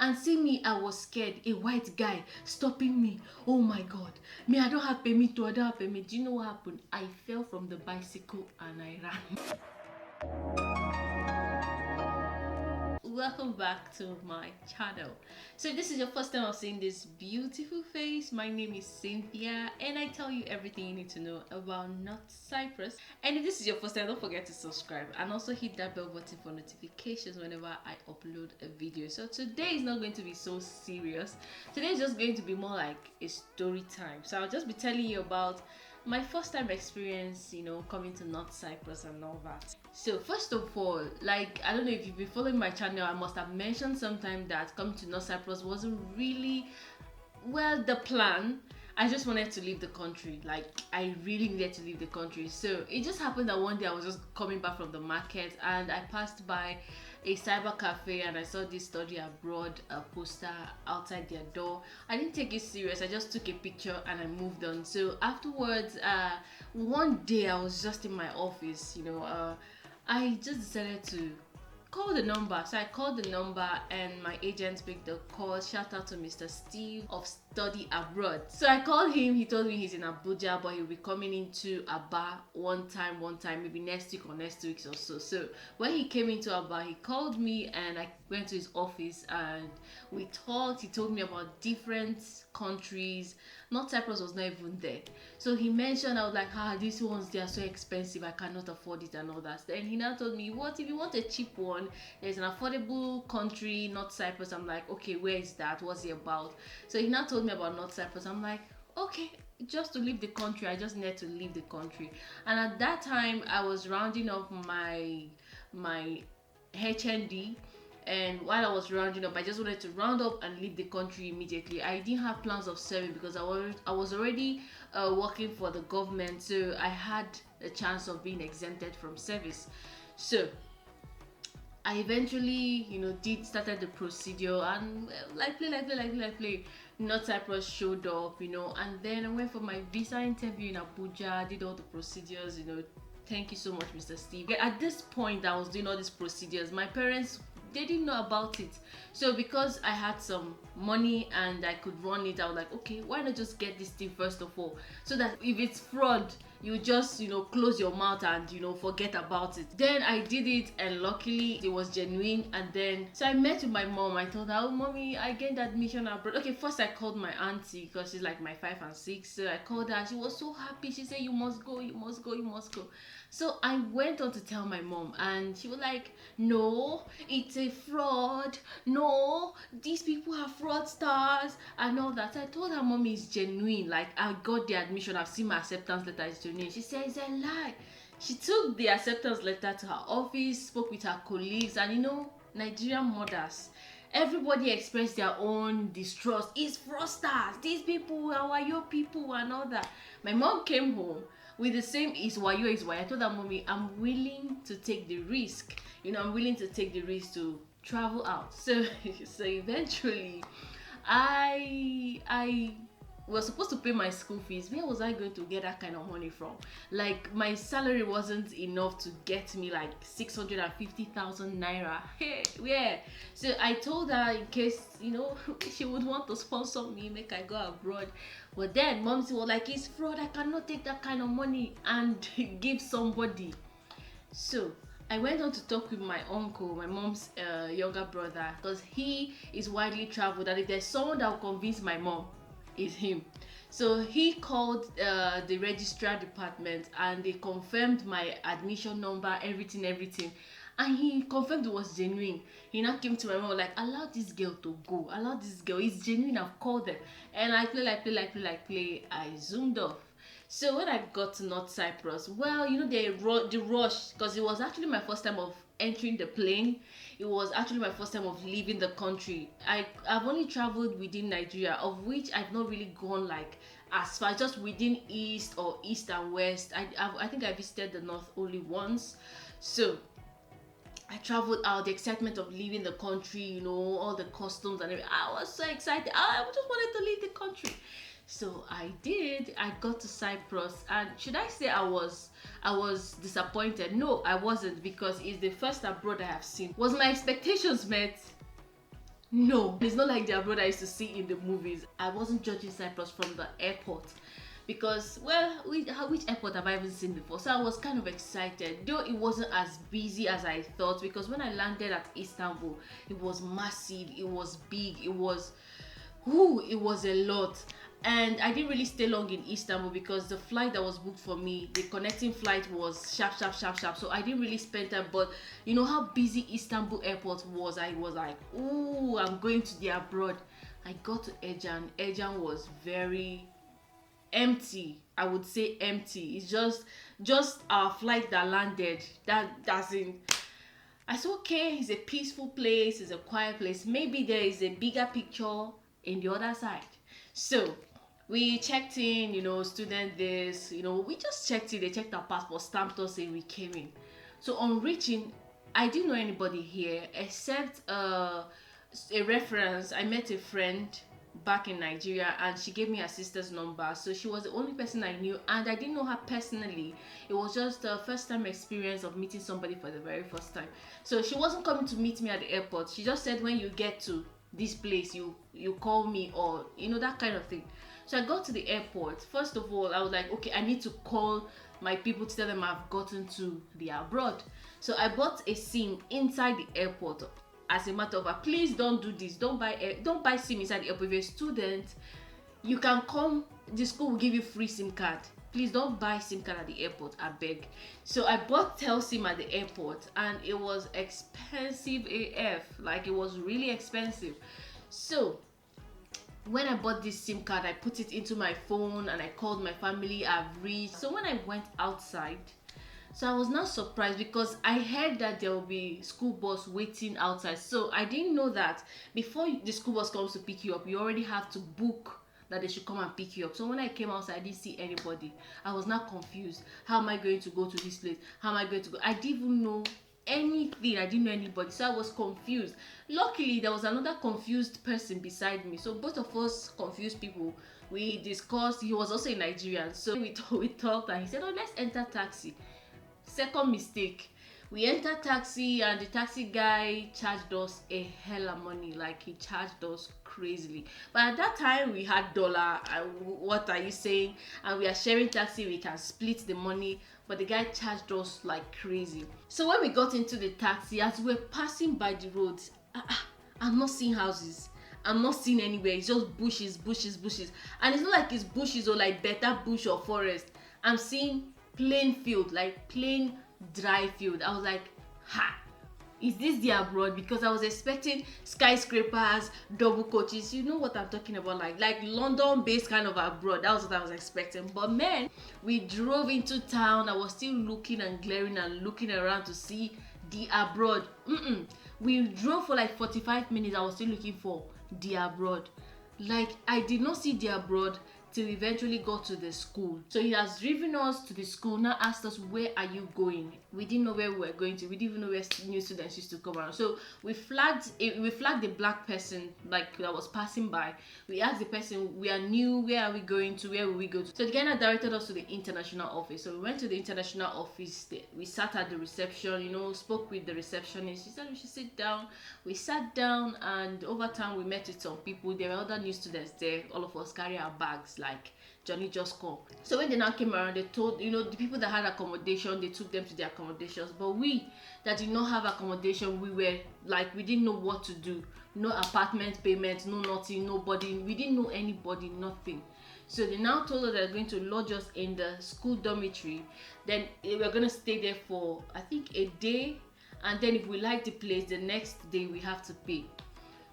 And see me, I was scared. A white guy stopping me. Oh my god. Me, I don't have permit to, I don't have permit. Do you know what happened? I fell from the bicycle and I ran. Welcome back to my channel. So if this is your first time of seeing this beautiful face, my name is Cynthia and I tell you everything you need to know about North Cyprus. And if this is your first time, don't forget to subscribe and also hit that bell button for notifications whenever I upload a video. So today is not going to be so serious. Today is just going to be more like a story time. So I'll just be telling you about my first time experience, coming to North Cyprus and all that. So first of all, like, I don't know if you've been following my channel, I must have mentioned sometime that coming to North Cyprus wasn't really, well, the plan. I just wanted to leave the country. Like, I really needed to leave the country. So it just happened that one day I was just coming back from the market and I passed by a cyber cafe and I saw this study abroad poster outside their door. I didn't take it serious. I just took a picture and I moved on. So afterwards, one day I was just in my office, I just decided to call the number. So I called the number and my agent picked the call. Shout out to Mr. Steve of Study Abroad. So I called him. He told me he's in Abuja, but he'll be coming into Aba one time, maybe next week or next 2 weeks or so. So when he came into Aba, he called me and I went to his office and we talked. He told me about different countries. North Cyprus was not even there. So he mentioned, I was like, these ones, they are so expensive, I cannot afford it and all that. Then he now told me, what if you want a cheap one? There's an affordable country, North Cyprus. I'm like, okay, where is that? What's it about? So he now told me about North Cyprus. I'm like, okay, just to leave the country. I just needed to leave the country. And at that time, I was rounding up my HND. And while I was rounding up, I just wanted to round up and leave the country immediately. I didn't have plans of serving because I was already working for the government, so I had a chance of being exempted from service. So I eventually, started the procedure and like play. North Cyprus showed up, and then I went for my visa interview in Abuja, did all the procedures, Thank you so much, Mr. Steve. At this point, I was doing all these procedures. My parents, they didn't know about it. So because I had some money and I could run it, I was like, okay, why not just get this thing first of all? So that if it's fraud, you just, close your mouth and, forget about it. Then I did it and luckily it was genuine. And then, so I met with my mom. I told her, oh, mommy, I gained admission abroad. Okay, first I called my auntie because she's like my 5 and 6. So I called her. She was so happy. She said, you must go, you must go, you must go. So I went on to tell my mom and she was like, no, it's a fraud. No, these people are fraudsters and all that. So I told her, mommy, it's genuine. Like, I got the admission. I've seen my acceptance letter. It's genuine. She said, it's a lie. She took the acceptance letter to her office, spoke with her colleagues, and Nigerian mothers, everybody expressed their own distrust. It's fraudsters. These people are your people and all that. My mom came home with the same is wayo. I told her, mommy, I'm willing to take the risk. I'm willing to take the risk to travel out. So eventually I was supposed to pay my school fees. Where was I going to get that kind of money from? Like, my salary wasn't enough to get me like 650,000 naira. Hey, yeah. So I told her in case, she would want to sponsor me, make I go abroad. But then mom was like, it's fraud. I cannot take that kind of money and give somebody. So I went on to talk with my uncle, my mom's younger brother, because he is widely traveled, and if there's someone that will convince my mom, it's him. So he called the registrar department and they confirmed my admission number, everything, and he confirmed it was genuine. He now came to my mom like, allow this girl to go, allow this girl, it's genuine, I've called them. And I play, I zoomed off. So when I got to North Cyprus, well, the rush, because it was actually my first time of entering the plane. It was actually my first time of leaving the country. I've only traveled within Nigeria, of which I've not really gone like as far, just within east or east and west. I think I visited the north only once. So I traveled out, the excitement of leaving the country, all the customs and everything. I was so excited. I just wanted to leave the country. So I did. I got to Cyprus, and should I say I was disappointed? No, I wasn't, because it's the first abroad I have seen. Was my expectations met? No, it's not like the abroad I used to see in the movies. I wasn't judging Cyprus from the airport because, well, which airport have I even seen before? So I was kind of excited, though it wasn't as busy as I thought, because when I landed at Istanbul, it was massive, it was big, it was a lot. And I didn't really stay long in Istanbul because the flight that was booked for me, the connecting flight, was sharp, sharp, sharp, sharp. So I didn't really spend time. But you know how busy Istanbul airport was? I was like, oh, I'm going to the abroad. I got to Ejan. Ejan was very empty. I would say empty. It's just our flight that landed. That's in. I said, okay, it's a peaceful place, it's a quiet place. Maybe there is a bigger picture in the other side. So we checked in, student this, we just checked in. They checked our passport, stamped us in, we came in. So on reaching, I didn't know anybody here except a reference. I met a friend back in Nigeria and she gave me her sister's number. So she was the only person I knew, and I didn't know her personally. It was just a first time experience of meeting somebody for the very first time. So she wasn't coming to meet me at the airport. She just said, when you get to this place, you call me, or that kind of thing. So I got to the airport. First of all, I was like, okay, I need to call my people to tell them I've gotten to the abroad. So I bought a SIM inside the airport. As a matter of fact, please don't do this. Don't buy SIM inside the airport. If you're a student, you can come. The school will give you free SIM card. Please don't buy SIM card at the airport, I beg. So I bought SIM at the airport, and it was expensive AF. Like, it was really expensive. So when I bought this SIM card, I put it into my phone and I called my family. I've reached. So when I went outside, so I was not surprised because I heard that there will be school bus waiting outside. So I didn't know that before the school bus comes to pick you up, you already have to book that they should come and pick you up. So when I came outside, I didn't see anybody. I was not confused. How am I going to go to this place? How am I going to go? I didn't even know anything. I didn't know anybody. So I was confused. Luckily, there was another confused person beside me. So both of us confused people. We discussed. He was also a Nigerian. So we talked and he said, oh, let's enter taxi. Second mistake, we entered taxi and the taxi guy charged us a hell of money. Like, he charged us crazily. But at that time we had dollar. What are you saying? And we are sharing taxi, we can split the money, but the guy charged us like crazy. So when we got into the taxi, as we were passing by the roads, I'm not seeing houses, I'm not seeing anywhere. It's just bushes, and it's not like it's bushes or like better bush or forest. I'm seeing plain field, like plain dry field. I was like, is this the abroad? Because I was expecting skyscrapers, double coaches, you know what I'm talking about, like London based kind of abroad. That was what I was expecting. But man, we drove into town. I was still looking and glaring and looking around to see the abroad. We drove for like 45 minutes. I was still looking for the abroad. Like, I did not see the abroad till we eventually got to the school. So he has driven us to the school, now asked us, where are you going? We didn't know where we were going to. We didn't even know where new students used to come around. So we flagged the black person like that was passing by. We asked the person, we are new, where are we going to? Where will we go to? So the guy now directed us to the international office. So we went to the international office. We sat at the reception, spoke with the receptionist. She said we should sit down. We sat down, and over time we met with some people. There were other new students there. All of us carry our bags like Johnny just come. So when they now came around, they told, the people that had accommodation, they took them to their accommodations. But we that did not have accommodation, we were like, we didn't know what to do. No apartment payment, no nothing, nobody. We didn't know anybody, nothing. So they now told us they're going to lodge us in the school dormitory. Then we're going to stay there for, I think, a day. And then if we like the place, the next day we have to pay.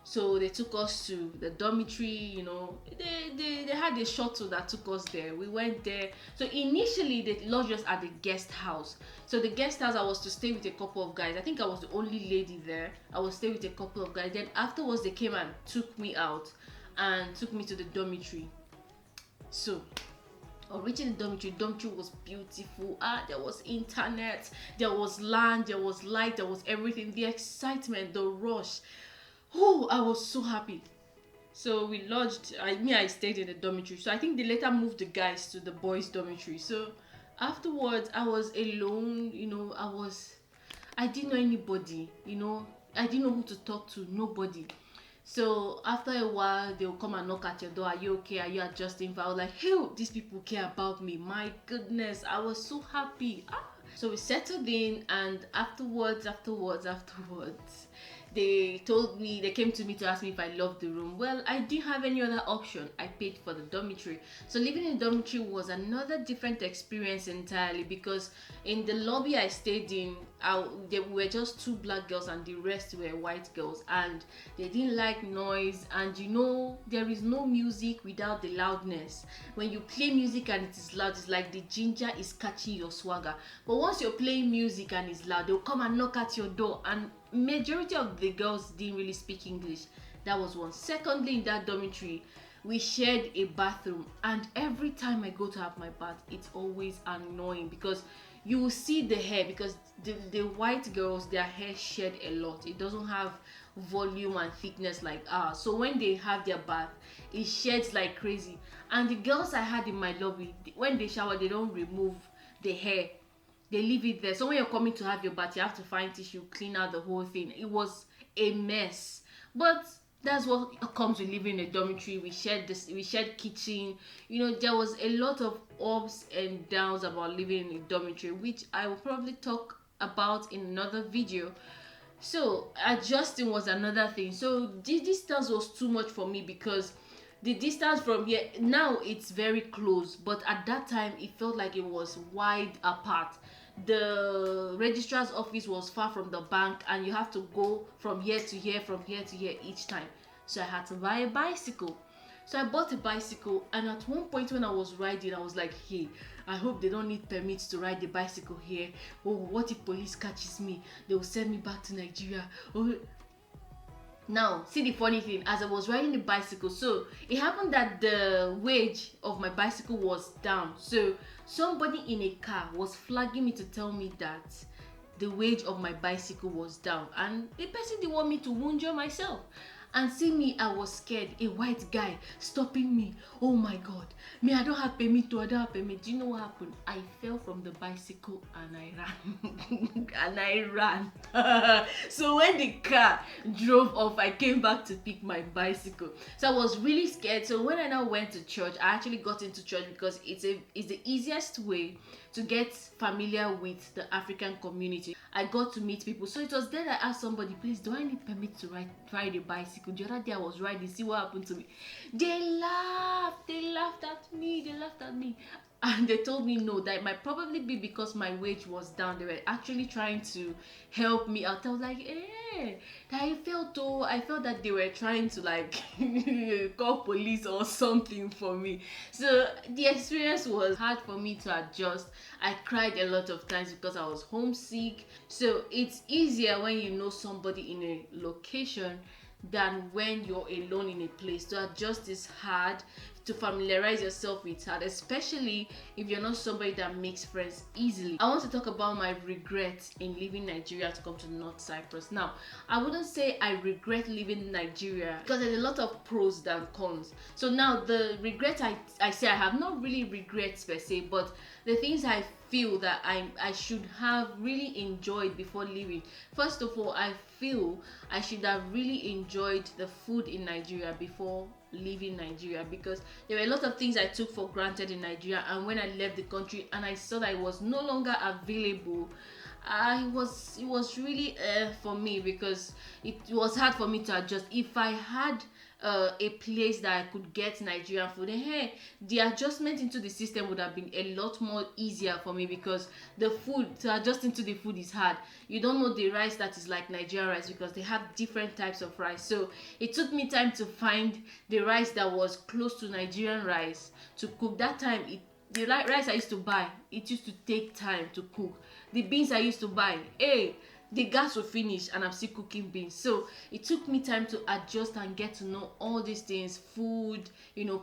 So they took us to the dormitory, they had a shuttle that took us there. We went there. So initially they lodged us at the guest house. So the guest house, I was to stay with a couple of guys. I think I was the only lady there. I was staying with a couple of guys. Then afterwards they came and took me out and took me to the dormitory. So on reaching the dormitory was beautiful. There was internet, there was land, there was light, there was everything. The excitement, the rush. Oh, I was so happy. So we lodged. I stayed in the dormitory. So I think they later moved the guys to the boys' dormitory. So afterwards, I was alone. I didn't know anybody. I didn't know who to talk to. Nobody. So after a while, they'll come and knock at your door. Are you okay? Are you adjusting? I was like, hey, these people care about me. My goodness, I was so happy. So we settled in, and afterwards, they came to me to ask me if I loved the room. Well, I didn't have any other option. I paid for the dormitory. So living in dormitory was another different experience entirely, because in the lobby I stayed in, there were just two black girls and the rest were white girls, and they didn't like noise. And there is no music without the loudness. When you play music and it is loud, it's like the ginger is catching your swagger. But once you're playing music and it's loud, they'll come and knock at your door, and majority of the girls didn't really speak English. That was one. Secondly, in that dormitory, we shared a bathroom, and every time I go to have my bath, it's always annoying, because you will see the hair, because the white girls, their hair shed a lot. It doesn't have volume and thickness like ours. So when they have their bath, it sheds like crazy. And the girls I had in my lobby, when they shower, they don't remove the hair, they leave it there. So when you're coming to have your bath, you have to find tissue, clean out the whole thing. It was a mess. But that's what comes with living in a dormitory. We shared kitchen. There was a lot of ups and downs about living in a dormitory, which I will probably talk about in another video. So adjusting was another thing. So the distance was too much for me, because the distance from here, now it's very close, but at that time it felt like it was wide apart. The registrar's office was far from the bank, and you have to go from here to here, from here to here each time. So I had to buy a bicycle. So I bought a bicycle, and at one point when I was riding, I was like, hey, I hope they don't need permits to ride the bicycle here. Oh, what if police catches me? They will send me back to Nigeria. Oh. Now, see the funny thing, as I was riding the bicycle, so it happened that the wage of my bicycle was down. So somebody in a car was flagging me to tell me that the wage of my bicycle was down, and the person didn't want me to wunjure myself. And see me, I was scared. A white guy stopping me. Oh my god, me, I don't have permit. Do you know what happened? I fell from the bicycle and I ran. So when the car drove off, I came back to pick my bicycle. So I was really scared. So when I now went to church, I actually got into church because it's the easiest way to get familiar with the African community. I got to meet people. So it was then I asked somebody, please, do I need permit to ride a bicycle? The other day I was riding, see what happened to me. They laughed at me. And they told me no, that it might probably be because my wage was down. They were actually trying to help me out. I was like, I felt that they were trying to like call police or something for me. So the experience was hard for me to adjust. I cried a lot of times because I was homesick. So it's easier when you know somebody in a location than when you're alone in a place. To adjust is hard. To familiarize yourself with hard, especially if you're not somebody that makes friends easily. I want to talk about my regrets in leaving Nigeria to come to North Cyprus. Now, I wouldn't say I regret leaving Nigeria, because there's a lot of pros than cons. So now the regret I say I have not really regrets per se, but the things I feel that I should have really enjoyed before leaving. First of all, I feel I should have really enjoyed the food in Nigeria before leaving Nigeria, because there were a lot of things I took for granted in Nigeria, and when I left the country and I saw that it was no longer available, it was really for me, because it was hard for me to adjust. If I had a place that I could get Nigerian food, and the adjustment into the system would have been a lot more easier for me, because the food, to adjust into the food is hard. You don't know the rice that is like Nigerian rice, because they have different types of rice. So it took me time to find the rice that was close to Nigerian rice to cook. That time, the rice I used to buy, it used to take time to cook. The beans I used to buy, the gas will finish and I'm still cooking beans. So it took me time to adjust and get to know all these things, food,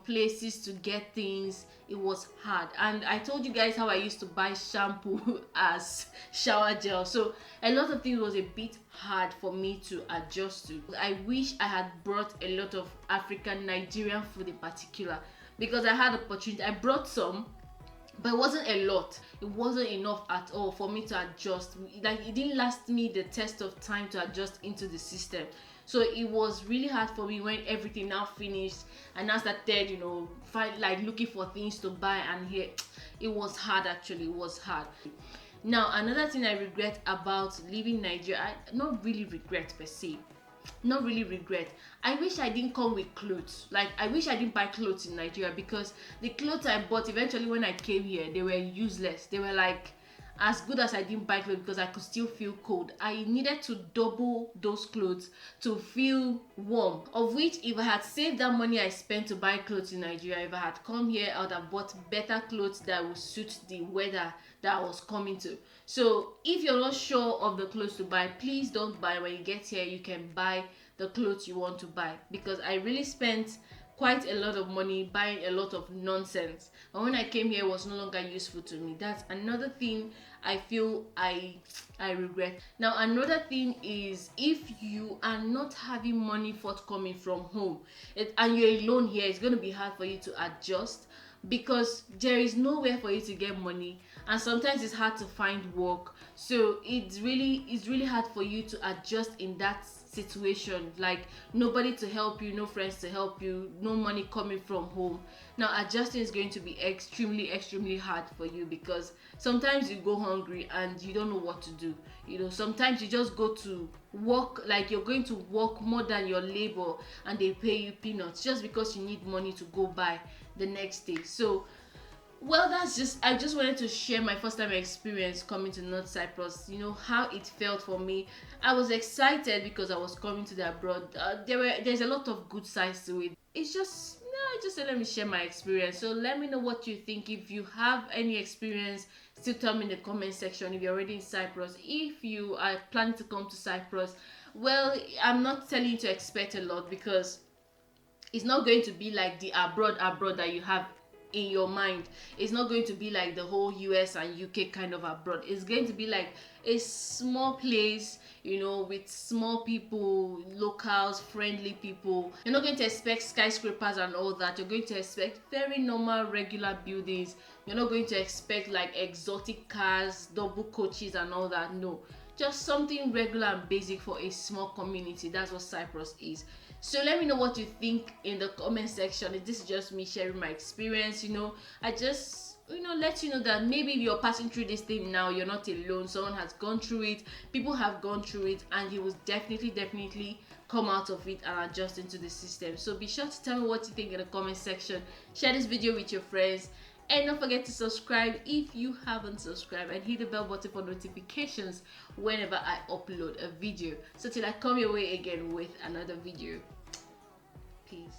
places to get things. It was hard. And I told you guys how I used to buy shampoo as shower gel. So a lot of things was a bit hard for me to adjust to. I wish I had brought a lot of African, Nigerian food in particular, because I had opportunity. I brought some, but it wasn't a lot. It wasn't enough at all for me to adjust. Like, it didn't last me the test of time to adjust into the system. So it was really hard for me when everything now finished and I started, find like looking for things to buy, and here it was hard. Actually, it was hard. Now, another thing I regret about leaving Nigeria, not really regret per se, not really regret. I wish I didn't come with clothes. Like, I wish I didn't buy clothes in Nigeria, because the clothes I bought eventually when I came here, they were useless. They were like as good as I didn't buy clothes, because I could still feel cold. I needed to double those clothes to feel warm. Of which, if I had saved that money I spent to buy clothes in Nigeria, if I had come here, I would have bought better clothes that would suit the weather that I was coming to. So if you're not sure of the clothes to buy, please don't buy. When you get here, you can buy the clothes you want to buy, because I really spent quite a lot of money buying a lot of nonsense, and when I came here, it was no longer useful to me. That's another thing I feel I regret. Now, another thing is, if you are not having money forthcoming from home, and you're alone here, it's going to be hard for you to adjust, because there is nowhere for you to get money, and sometimes it's hard to find work. So it's really hard for you to adjust in that situation. Like, nobody to help you, no friends to help you, no money coming from home. Now, adjusting is going to be extremely hard for you, because sometimes you go hungry and you don't know what to do. Sometimes you just go to work, like you're going to work more than your labor, and they pay you peanuts just because you need money to go buy the next day. So, well, I just wanted to share my first time experience coming to North Cyprus, how it felt for me. I was excited because I was coming to the abroad. There's a lot of good sides to it. It's just, I just said, let me share my experience. So let me know what you think. If you have any experience, still tell me in the comment section. If you're already in Cyprus, if you are planning to come to Cyprus, well, I'm not telling you to expect a lot, because it's not going to be like the abroad that you have in your mind. It's not going to be like the whole US and UK kind of abroad. It's going to be like a small place, with small people, locals, friendly people. You're not going to expect skyscrapers and all that. You're going to expect very normal, regular buildings. You're not going to expect like exotic cars, double coaches and all that. No, just something regular and basic for a small community. That's what Cyprus is. So let me know what you think in the comment section. This is just me sharing my experience. I just let you know that maybe if you're passing through this thing now, you're not alone. Someone has gone through it, people have gone through it, and you will definitely come out of it and adjust into the system. So be sure to tell me what you think in the comment section. Share this video with your friends, and don't forget to subscribe if you haven't subscribed, and hit the bell button for notifications whenever I upload a video. So till I come your way again with another video. Peace.